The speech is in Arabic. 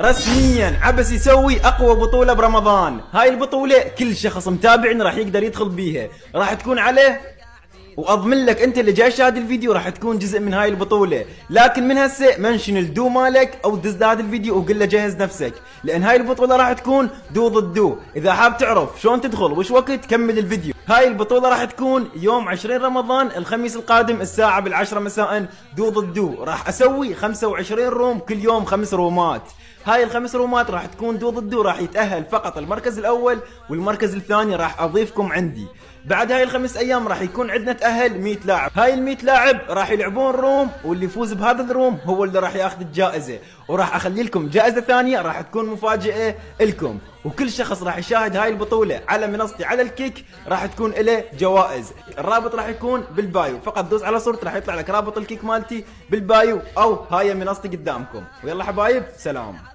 رسميا عبس يسوي اقوى بطولة برمضان. هاي البطولة كل شخص متابعني راح يقدر يدخل بيها، راح تكون عليه واضمن لك انت اللي جاي شاهد الفيديو راح تكون جزء من هاي البطولة. لكن من هسه منشن الدو مالك او دز هذا الفيديو وقل له جهز نفسك، لان هاي البطولة راح تكون دو ضد دو. اذا حاب تعرف شلون تدخل وش وقت كمل الفيديو. هاي البطولة راح تكون يوم 20 رمضان الخميس القادم الساعة بالعشرة مساء، دو ضد دو. راح اسوي 25 روم، كل يوم 5 رومات. هاي الخمس رومات راح تكون دو ضد دو، راح يتأهل فقط المركز الاول والمركز الثاني راح اضيفكم عندي. بعد هاي الخمس ايام راح يكون عندنا تأهل 100 لاعب. هاي ال 100 لاعب راح يلعبون روم، واللي يفوز بهذا الروم هو اللي راح ياخذ الجائزة، وراح اخلي لكم جائزة ثانية راح تكون مفاجأة لكم. وكل شخص راح يشاهد هاي البطولة على منصتي على الكيك راح تكون له جوائز. الرابط راح يكون بالبايو، فقط دوس على صورتي راح يطلع لك رابط الكيك مالتي بالبايو، او هاي منصتي قدامكم. ويلا حبايب، سلام.